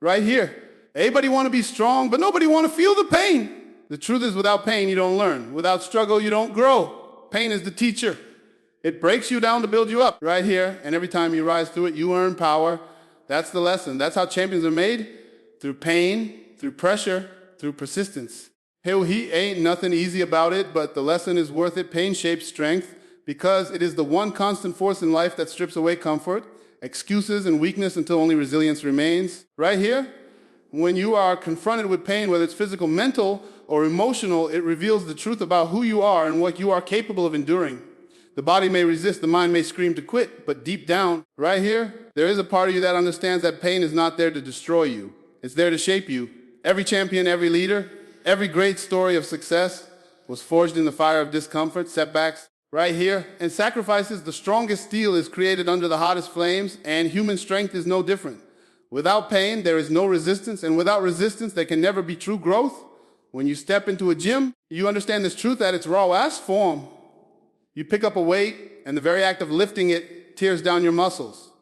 Right here. Everybody want to be strong, but nobody want to feel the pain. The truth is, without pain, you don't learn. Without struggle, you don't grow. Pain is the teacher. It breaks you down to build you up. Right here. And every time you rise through it, you earn power. That's the lesson. That's how champions are made. Through pain, through pressure, through persistence. He ain't nothing easy about it, but the lesson is worth it. Pain shapes strength because it is the one constant force in life that strips away comfort, excuses, and weakness until only resilience remains. Right here, when you are confronted with pain, whether it's physical, mental, or emotional, it reveals the truth about who you are and what you are capable of enduring. The body may resist, the mind may scream to quit, but deep down, right here, there is a part of you that understands that pain is not there to destroy you. It's there to shape you. Every champion, every leader, every great story of success was forged in the fire of discomfort, setbacks, right here. And sacrifices, the strongest steel is created under the hottest flames, and human strength is no different. Without pain, there is no resistance, and without resistance, there can never be true growth. When you step into a gym, you understand this truth at its rawest form. You pick up a weight, and the very act of lifting it tears down your muscles.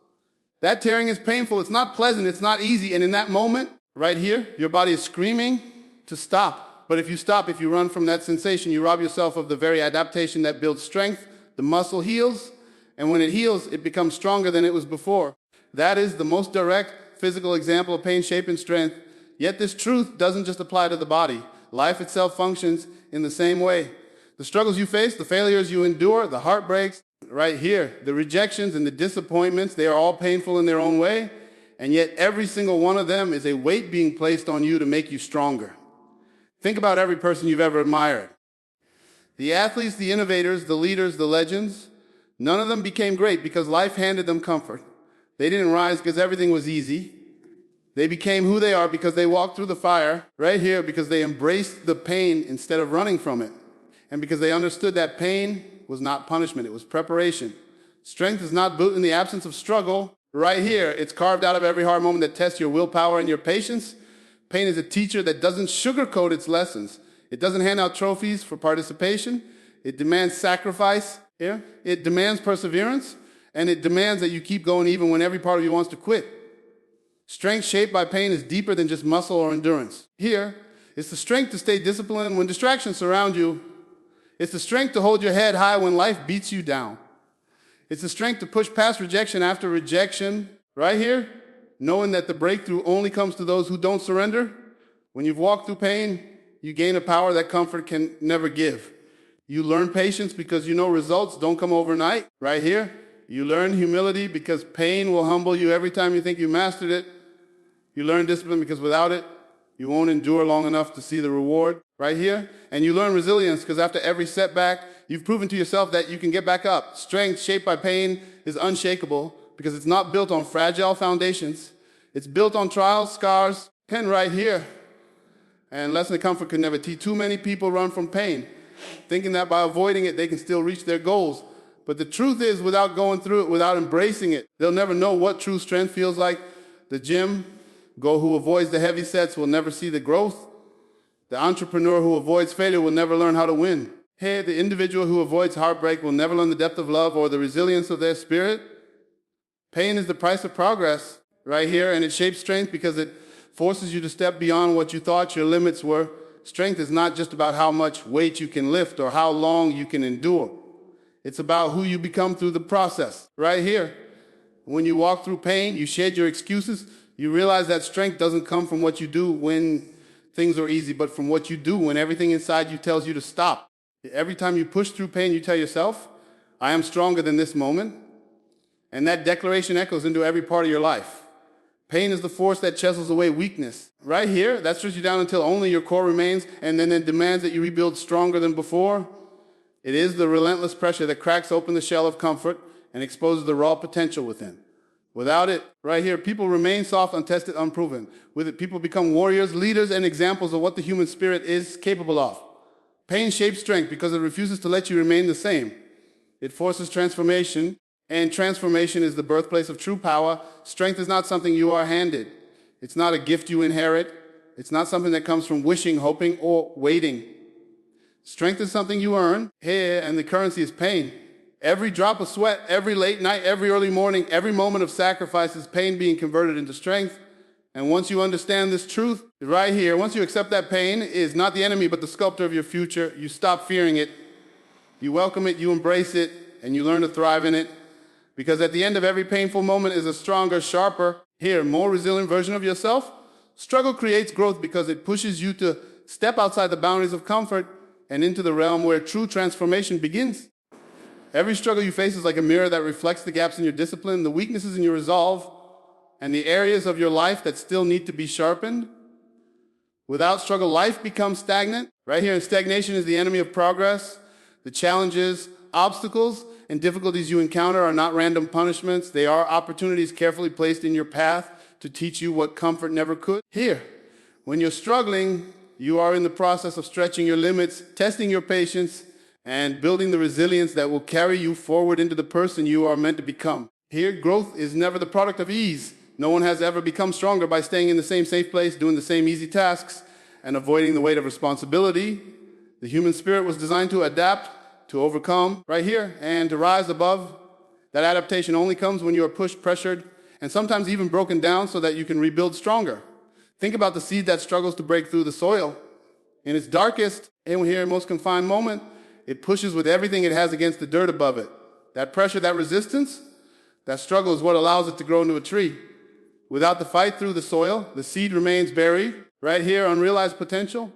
That tearing is painful. It's not pleasant. It's not easy. And in that moment, right here, your body is screaming to stop. But if you stop, if you run from that sensation, you rob yourself of the very adaptation that builds strength. The muscle heals, and when it heals, it becomes stronger than it was before. That is the most direct physical example of pain shaping strength. Yet this truth doesn't just apply to the body. Life itself functions in the same way. The struggles you face, the failures you endure, the heartbreaks, right here, the rejections and the disappointments, they are all painful in their own way. And yet every single one of them is a weight being placed on you to make you stronger. Think about every person you've ever admired. The athletes, the innovators, the leaders, the legends, none of them became great because life handed them comfort. They didn't rise because everything was easy. They became who they are because they walked through the fire, right here, because they embraced the pain instead of running from it. And because they understood that pain was not punishment, it was preparation. Strength is not built in the absence of struggle. Right here, it's carved out of every hard moment that tests your willpower and your patience. Pain is a teacher that doesn't sugarcoat its lessons. It doesn't hand out trophies for participation. It demands sacrifice. Yeah? It demands perseverance. And it demands that you keep going even when every part of you wants to quit. Strength shaped by pain is deeper than just muscle or endurance. Here, it's the strength to stay disciplined when distractions surround you. It's the strength to hold your head high when life beats you down. It's the strength to push past rejection after rejection. Right here, knowing that the breakthrough only comes to those who don't surrender. When you've walked through pain, you gain a power that comfort can never give. You learn patience because you know results don't come overnight. Right here, you learn humility because pain will humble you every time you think you mastered it. You learn discipline because without it, you won't endure long enough to see the reward. Right here. And you learn resilience because after every setback, you've proven to yourself that you can get back up. Strength shaped by pain is unshakable because it's not built on fragile foundations. It's built on trials, scars, and right here. And lesson of comfort could never teach. Too many people run from pain, thinking that by avoiding it, they can still reach their goals. But the truth is, without going through it, without embracing it, they'll never know what true strength feels like. The gym goer who avoids the heavy sets will never see the growth. The entrepreneur who avoids failure will never learn how to win. Hey, the individual who avoids heartbreak will never learn the depth of love or the resilience of their spirit. Pain is the price of progress right here, and it shapes strength because it forces you to step beyond what you thought your limits were. Strength is not just about how much weight you can lift or how long you can endure. It's about who you become through the process. Right here, when you walk through pain, you shed your excuses. You realize that strength doesn't come from what you do when things are easy, but from what you do when everything inside you tells you to stop. Every time you push through pain, you tell yourself, I am stronger than this moment. And that declaration echoes into every part of your life. Pain is the force that chisels away weakness. Right here, that strips you down until only your core remains, and then it demands that you rebuild stronger than before. It is the relentless pressure that cracks open the shell of comfort and exposes the raw potential within. Without it, right here, people remain soft, untested, unproven. With it, people become warriors, leaders, and examples of what the human spirit is capable of. Pain shapes strength because it refuses to let you remain the same. It forces transformation, and transformation is the birthplace of true power. Strength is not something you are handed. It's not a gift you inherit. It's not something that comes from wishing, hoping, or waiting. Strength is something you earn here, and the currency is pain. Every drop of sweat, every late night, every early morning, every moment of sacrifice is pain being converted into strength. And once you understand this truth right here, once you accept that pain is not the enemy but the sculptor of your future, you stop fearing it, you welcome it, you embrace it, and you learn to thrive in it. Because at the end of every painful moment is a stronger, sharper, more resilient version of yourself. Struggle creates growth because it pushes you to step outside the boundaries of comfort and into the realm where true transformation begins. Every struggle you face is like a mirror that reflects the gaps in your discipline, the weaknesses in your resolve, and the areas of your life that still need to be sharpened. Without struggle, life becomes stagnant. Right here, stagnation is the enemy of progress. The challenges, obstacles, and difficulties you encounter are not random punishments. They are opportunities carefully placed in your path to teach you what comfort never could. Here, when you're struggling, you are in the process of stretching your limits, testing your patience, and building the resilience that will carry you forward into the person you are meant to become. Here, growth is never the product of ease. No one has ever become stronger by staying in the same safe place, doing the same easy tasks, and avoiding the weight of responsibility. The human spirit was designed to adapt, to overcome, right here, and to rise above. That adaptation only comes when you are pushed, pressured, and sometimes even broken down so that you can rebuild stronger. Think about the seed that struggles to break through the soil. In its darkest and here most confined moment, it pushes with everything it has against the dirt above it. That pressure, that resistance, that struggle is what allows it to grow into a tree. Without the fight through the soil, the seed remains buried. Right here, unrealized potential.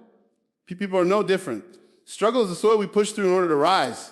People are no different. Struggle is the soil we push through in order to rise.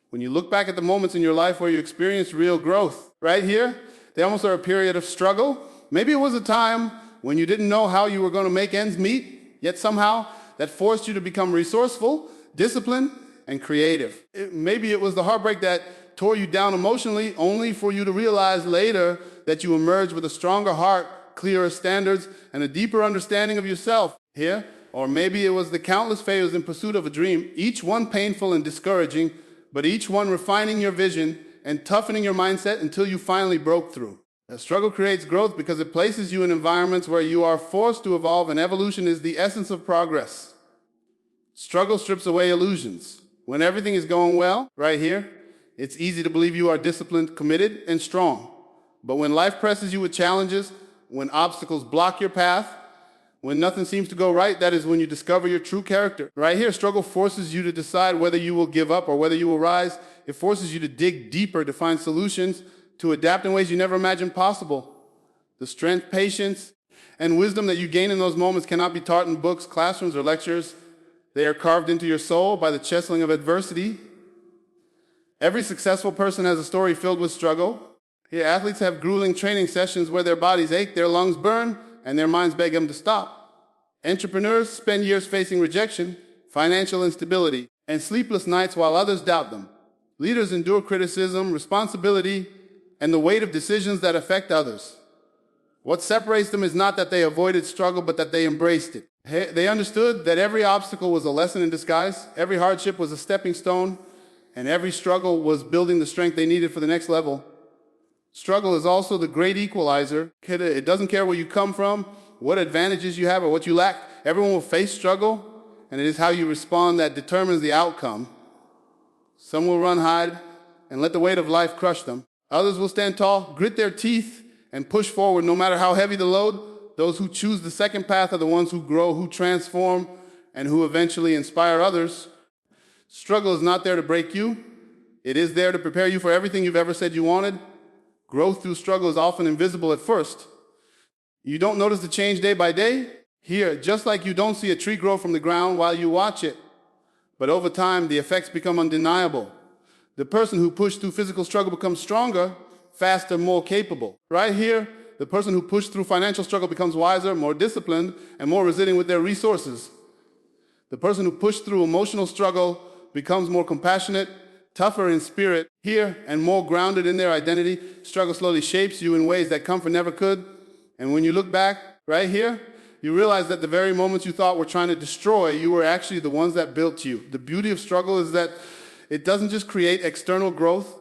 When you look back at the moments in your life where you experienced real growth, right here, they almost are a period of struggle. Maybe it was a time when you didn't know how you were going to make ends meet, yet somehow that forced you to become resourceful, disciplined, and creative. Maybe it was the heartbreak that tore you down emotionally, only for you to realize later that you emerged with a stronger heart, clearer standards, and a deeper understanding of yourself. Here, or maybe it was the countless failures in pursuit of a dream, each one painful and discouraging, but each one refining your vision and toughening your mindset until you finally broke through. A struggle creates growth because it places you in environments where you are forced to evolve, and evolution is the essence of progress. Struggle strips away illusions. When everything is going well, right here, it's easy to believe you are disciplined, committed, and strong. But when life presses you with challenges, when obstacles block your path, when nothing seems to go right, that is when you discover your true character. Right here, struggle forces you to decide whether you will give up or whether you will rise. It forces you to dig deeper, to find solutions, to adapt in ways you never imagined possible. The strength, patience, and wisdom that you gain in those moments cannot be taught in books, classrooms, or lectures. They are carved into your soul by the chiseling of adversity. Every successful person has a story filled with struggle. Here, athletes have grueling training sessions where their bodies ache, their lungs burn, and their minds beg them to stop. Entrepreneurs spend years facing rejection, financial instability, and sleepless nights while others doubt them. Leaders endure criticism, responsibility, and the weight of decisions that affect others. What separates them is not that they avoided struggle, but that they embraced it. They understood that every obstacle was a lesson in disguise, every hardship was a stepping stone, and every struggle was building the strength they needed for the next level. Struggle is also the great equalizer. It doesn't care where you come from, what advantages you have, or what you lack. Everyone will face struggle, and it is how you respond that determines the outcome. Some will run, hide, and let the weight of life crush them. Others will stand tall, grit their teeth, and push forward no matter how heavy the load. Those who choose the second path are the ones who grow, who transform, and who eventually inspire others. Struggle is not there to break you. It is there to prepare you for everything you've ever said you wanted. Growth through struggle is often invisible at first. You don't notice the change day by day. Here, just like you don't see a tree grow from the ground while you watch it. But over time, the effects become undeniable. The person who pushed through physical struggle becomes stronger, faster, more capable. Right here, the person who pushed through financial struggle becomes wiser, more disciplined, and more resilient with their resources. The person who pushed through emotional struggle becomes more compassionate, tougher in spirit, here, and more grounded in their identity. Struggle slowly shapes you in ways that comfort never could. And when you look back, right here, you realize that the very moments you thought were trying to destroy, you were actually the ones that built you. The beauty of struggle is that it doesn't just create external growth,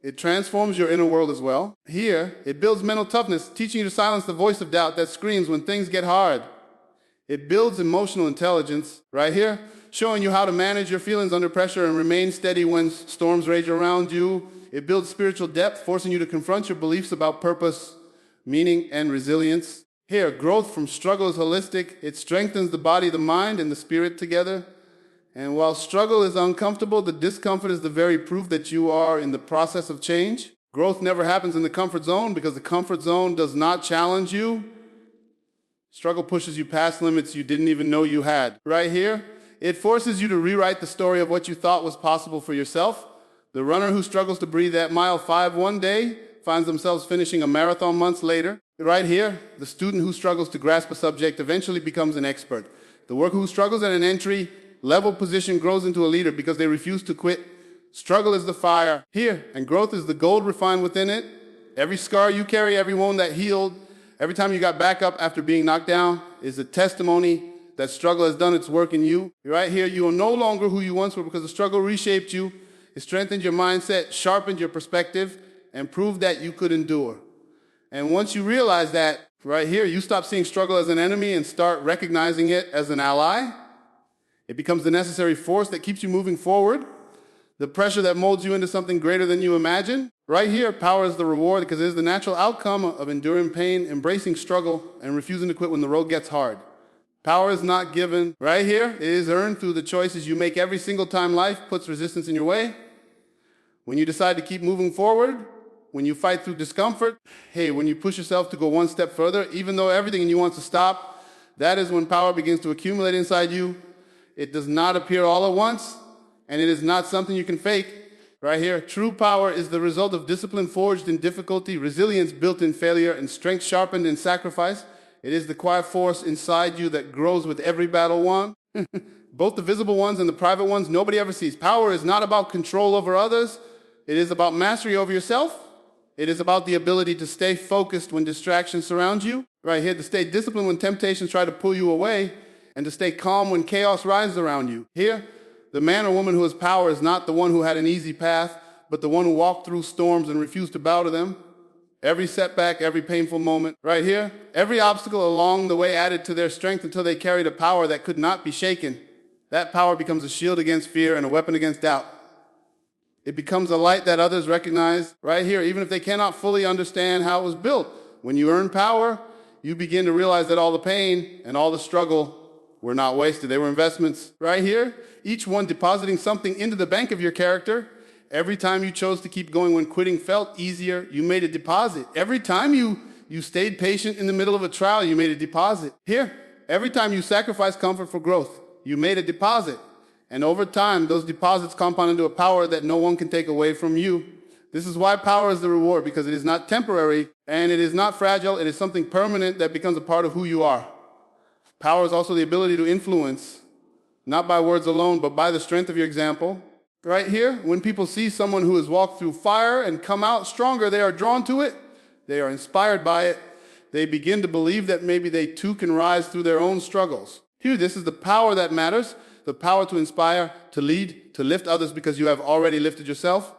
it transforms your inner world as well. Here, it builds mental toughness, teaching you to silence the voice of doubt that screams when things get hard. It builds emotional intelligence, right here, showing you how to manage your feelings under pressure and remain steady when storms rage around you. It builds spiritual depth, forcing you to confront your beliefs about purpose, meaning, and resilience. Here, growth from struggle is holistic. It strengthens the body, the mind, and the spirit together. And while struggle is uncomfortable, the discomfort is the very proof that you are in the process of change. Growth never happens in the comfort zone because the comfort zone does not challenge you. Struggle pushes you past limits you didn't even know you had. Right here, it forces you to rewrite the story of what you thought was possible for yourself. The runner who struggles to breathe at mile 5 one day finds themselves finishing a marathon months later. Right here, the student who struggles to grasp a subject eventually becomes an expert. The worker who struggles at an entry-level position grows into a leader because they refuse to quit. Struggle is the fire here, and growth is the gold refined within it. Every scar you carry, every wound that healed, every time you got back up after being knocked down is a testimony that struggle has done its work in you. Right here, you are no longer who you once were because the struggle reshaped you. It strengthened your mindset, sharpened your perspective, and proved that you could endure. And once you realize that, right here, you stop seeing struggle as an enemy and start recognizing it as an ally. It becomes the necessary force that keeps you moving forward, the pressure that molds you into something greater than you imagine. Right here, power is the reward because it is the natural outcome of enduring pain, embracing struggle, and refusing to quit when the road gets hard. Power is not given. Right here, it is earned through the choices you make every single time life puts resistance in your way. When you decide to keep moving forward, when you fight through discomfort, when you push yourself to go one step further, even though everything in you wants to stop, that is when power begins to accumulate inside you. It does not appear all at once, and it is not something you can fake. Right here, true power is the result of discipline forged in difficulty, resilience built in failure, and strength sharpened in sacrifice. It is the quiet force inside you that grows with every battle won. Both the visible ones and the private ones, nobody ever sees. Power is not about control over others. It is about mastery over yourself. It is about the ability to stay focused when distractions surround you. Right here, to stay disciplined when temptations try to pull you away, and to stay calm when chaos rises around you. Here, the man or woman who has power is not the one who had an easy path, but the one who walked through storms and refused to bow to them. Every setback, every painful moment. Right here, every obstacle along the way added to their strength until they carried a power that could not be shaken. That power becomes a shield against fear and a weapon against doubt. It becomes a light that others recognize right here, even if they cannot fully understand how it was built. When you earn power, you begin to realize that all the pain and all the struggle were not wasted. They were investments. Right here, each one depositing something into the bank of your character. Every time you chose to keep going when quitting felt easier, you made a deposit. Every time you stayed patient in the middle of a trial, you made a deposit. Here, every time you sacrificed comfort for growth, you made a deposit. And over time, those deposits compound into a power that no one can take away from you. This is why power is the reward, because it is not temporary and it is not fragile. It is something permanent that becomes a part of who you are. Power is also the ability to influence, not by words alone, but by the strength of your example. Right here, when people see someone who has walked through fire and come out stronger, they are drawn to it. They are inspired by it. They begin to believe that maybe they too can rise through their own struggles. Here, this is the power that matters. The power to inspire, to lead, to lift others because you have already lifted yourself.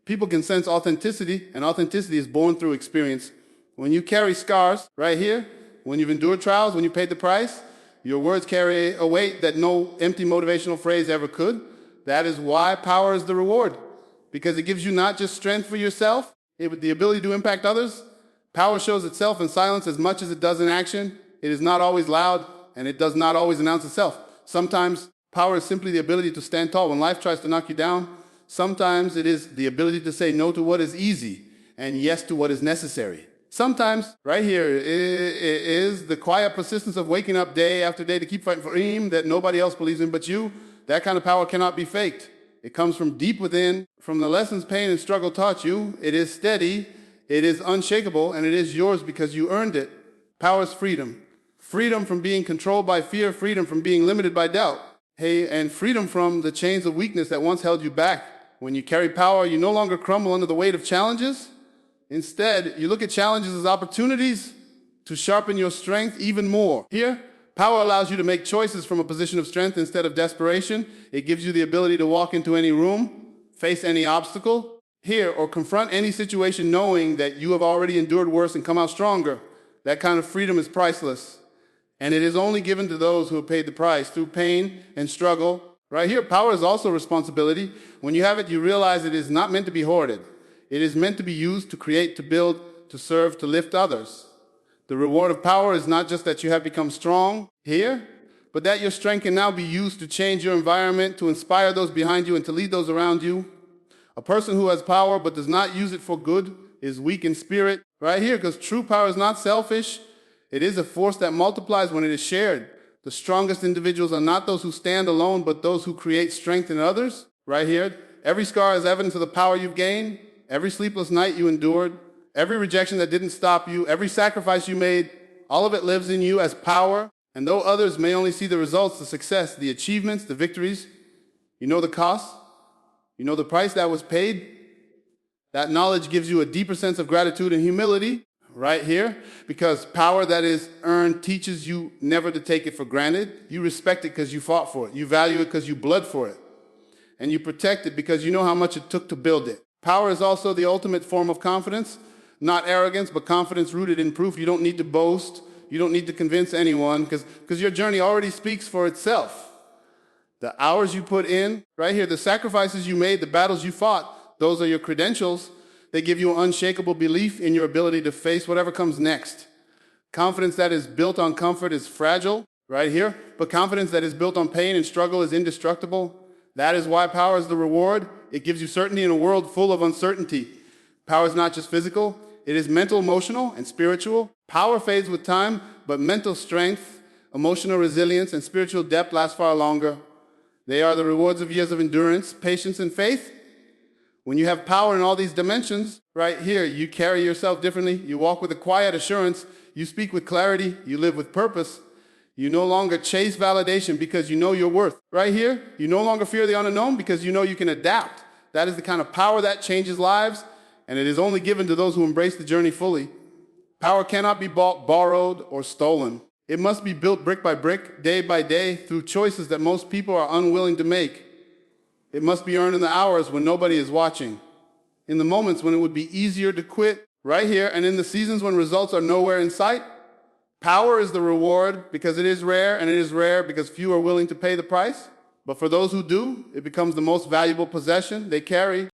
People can sense authenticity, and authenticity is born through experience. When you carry scars, right here, when you've endured trials, when you paid the price, your words carry a weight that no empty motivational phrase ever could. That is why power is the reward, because it gives you not just strength for yourself, but the ability to impact others. Power shows itself in silence as much as it does in action. It is not always loud, and it does not always announce itself. Sometimes power is simply the ability to stand tall when life tries to knock you down. Sometimes it is the ability to say no to what is easy and yes to what is necessary. Sometimes, right here, it is the quiet persistence of waking up day after day to keep fighting for a dream that nobody else believes in but you. That kind of power cannot be faked. It comes from deep within, from the lessons pain and struggle taught you. It is steady, it is unshakable, and it is yours because you earned it. Power is freedom. Freedom from being controlled by fear, freedom from being limited by doubt. And freedom from the chains of weakness that once held you back. When you carry power, you no longer crumble under the weight of challenges. Instead, you look at challenges as opportunities to sharpen your strength even more. Here, power allows you to make choices from a position of strength instead of desperation. It gives you the ability to walk into any room, face any obstacle, here, or confront any situation knowing that you have already endured worse and come out stronger. That kind of freedom is priceless. And it is only given to those who have paid the price through pain and struggle. Right here, power is also responsibility. When you have it, you realize it is not meant to be hoarded. It is meant to be used to create, to build, to serve, to lift others. The reward of power is not just that you have become strong here, but that your strength can now be used to change your environment, to inspire those behind you, and to lead those around you. A person who has power but does not use it for good is weak in spirit. Right here, because true power is not selfish. It is a force that multiplies when it is shared. The strongest individuals are not those who stand alone, but those who create strength in others. Right here, every scar is evidence of the power you've gained. Every sleepless night you endured, every rejection that didn't stop you, every sacrifice you made, all of it lives in you as power. And though others may only see the results, the success, the achievements, the victories, you know the cost, you know the price that was paid. That knowledge gives you a deeper sense of gratitude and humility right here, because power that is earned teaches you never to take it for granted. You respect it because you fought for it. You value it because you bled for it. And you protect it because you know how much it took to build it. Power is also the ultimate form of confidence, not arrogance, but confidence rooted in proof. You don't need to boast. You don't need to convince anyone because your journey already speaks for itself. The hours you put in, right here, the sacrifices you made, the battles you fought, those are your credentials. They give you an unshakable belief in your ability to face whatever comes next. Confidence that is built on comfort is fragile, right here, but confidence that is built on pain and struggle is indestructible. That is why power is the reward. It gives you certainty in a world full of uncertainty. Power is not just physical. It is mental, emotional, and spiritual. Power fades with time, but mental strength, emotional resilience, and spiritual depth last far longer. They are the rewards of years of endurance, patience, and faith. When you have power in all these dimensions, right here, you carry yourself differently. You walk with a quiet assurance. You speak with clarity. You live with purpose. You no longer chase validation because you know your worth. Right here, you no longer fear the unknown because you know you can adapt. That is the kind of power that changes lives, and it is only given to those who embrace the journey fully. Power cannot be bought, borrowed, or stolen. It must be built brick by brick, day by day, through choices that most people are unwilling to make. It must be earned in the hours when nobody is watching, in the moments when it would be easier to quit, right here, and in the seasons when results are nowhere in sight. Power is the reward because it is rare, and it is rare because few are willing to pay the price. But for those who do, it becomes the most valuable possession they carry.